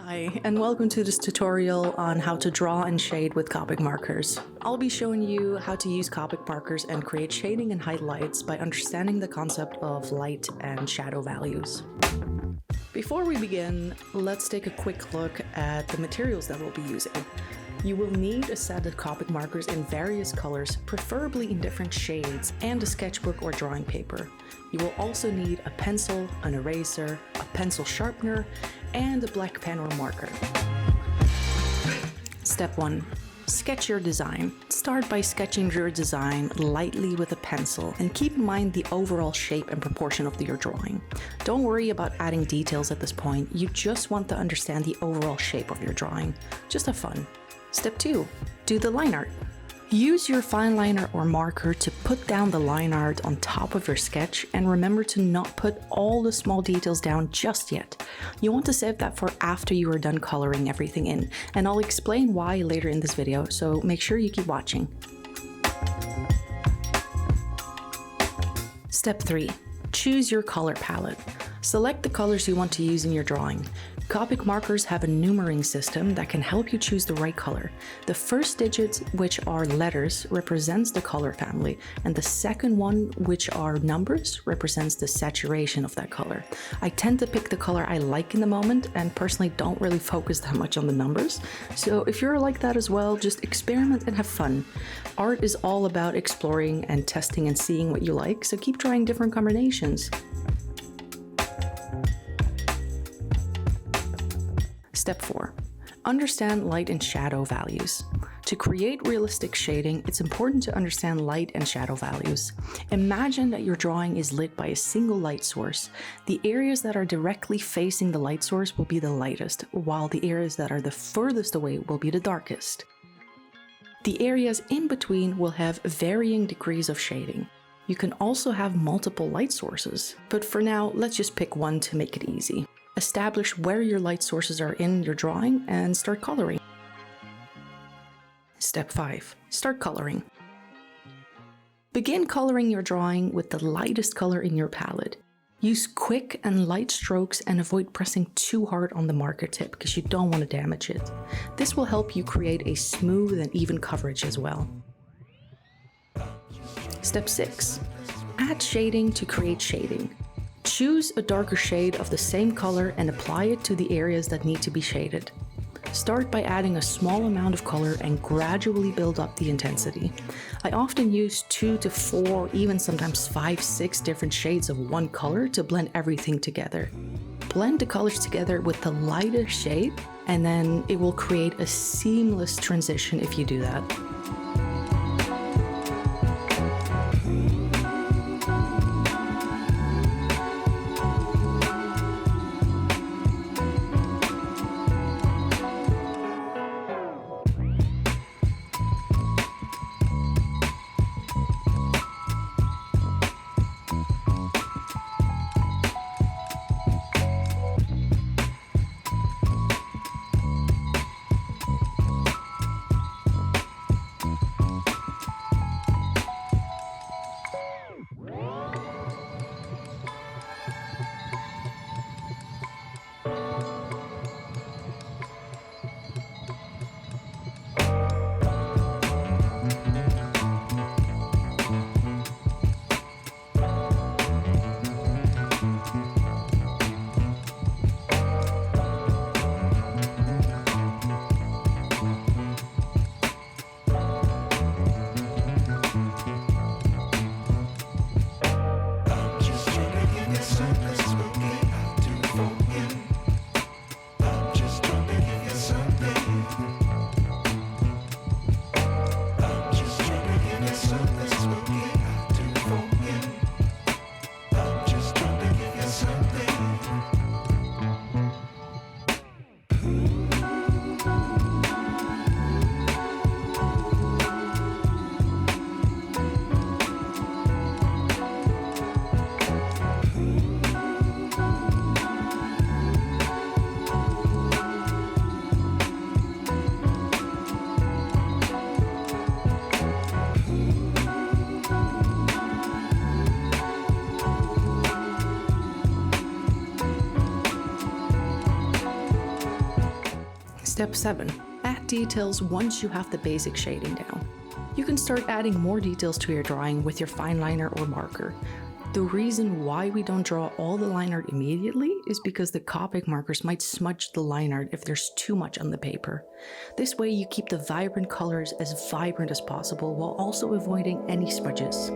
Hi, and welcome to this tutorial on how to draw and shade with Copic markers. I'll be showing you how to use Copic markers and create shading and highlights by understanding the concept of light and shadow values. Before we begin, let's take a quick look at the materials that we'll be using. You will need a set of Copic markers in various colors, preferably in different shades, and a sketchbook or drawing paper. You will also need a pencil, an eraser, a pencil sharpener, and a black pen or marker. Step 1. Sketch your design. Start by sketching your design lightly with a pencil and keep in mind the overall shape and proportion of your drawing. Don't worry about adding details at this point, you just want to understand the overall shape of your drawing. Just have fun. Step 2. Do the line art. Use your fine liner or marker to put down the line art on top of your sketch, and remember to not put all the small details down just yet. You want to save that for after you are done coloring everything in, and I'll explain why later in this video, so make sure you keep watching. Step 3. Choose your color palette. Select the colors you want to use in your drawing. Copic markers have a numbering system that can help you choose the right color. The first digit, which are letters, represents the color family, and the second one, which are numbers, represents the saturation of that color. I tend to pick the color I like in the moment and personally don't really focus that much on the numbers. So if you're like that as well, just experiment and have fun. Art is all about exploring and testing and seeing what you like, so keep trying different combinations. Step 4. Understand light and shadow values. To create realistic shading, it's important to understand light and shadow values. Imagine that your drawing is lit by a single light source. The areas that are directly facing the light source will be the lightest, while the areas that are the furthest away will be the darkest. The areas in between will have varying degrees of shading. You can also have multiple light sources, but for now, let's just pick one to make it easy. Establish where your light sources are in your drawing and start coloring. Step 5. Start coloring. Begin coloring your drawing with the lightest color in your palette. Use quick and light strokes and avoid pressing too hard on the marker tip because you don't want to damage it. This will help you create a smooth and even coverage as well. Step 6. Add shading to create shading. Choose a darker shade of the same color and apply it to the areas that need to be shaded. Start by adding a small amount of color and gradually build up the intensity. I often use 2 to 4, even sometimes 5, 6 different shades of one color to blend everything together. Blend the colors together with the lighter shade, and then it will create a seamless transition if you do that. Step 7. Add details once you have the basic shading down. You can start adding more details to your drawing with your fine liner or marker. The reason why we don't draw all the line art immediately is because the Copic markers might smudge the line art if there's too much on the paper. This way you keep the vibrant colors as vibrant as possible while also avoiding any smudges.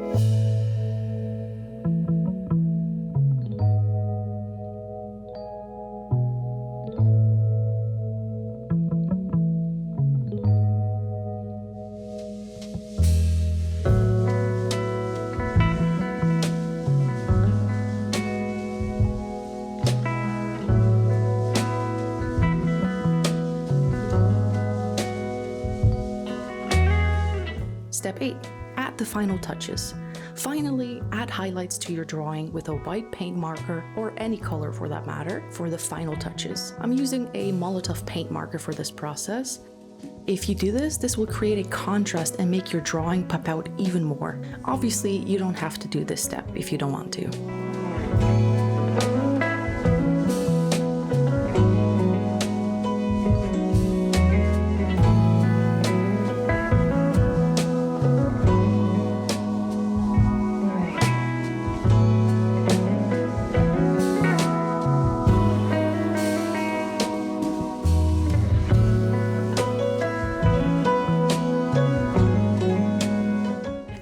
Step 8. Add the final touches. Finally, add highlights to your drawing with a white paint marker, or any color for that matter, for the final touches. I'm using a Molotov paint marker for this process. If you do this, this will create a contrast and make your drawing pop out even more. Obviously, you don't have to do this step if you don't want to.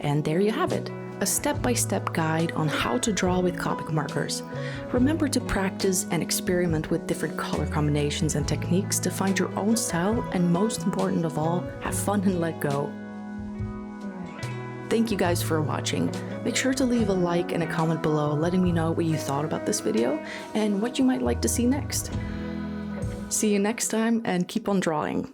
And there you have it, a step-by-step guide on how to draw with Copic markers. Remember to practice and experiment with different color combinations and techniques to find your own style, and most important of all, have fun and let go. Thank you guys for watching. Make sure to leave a like and a comment below letting me know what you thought about this video and what you might like to see next. See you next time and keep on drawing.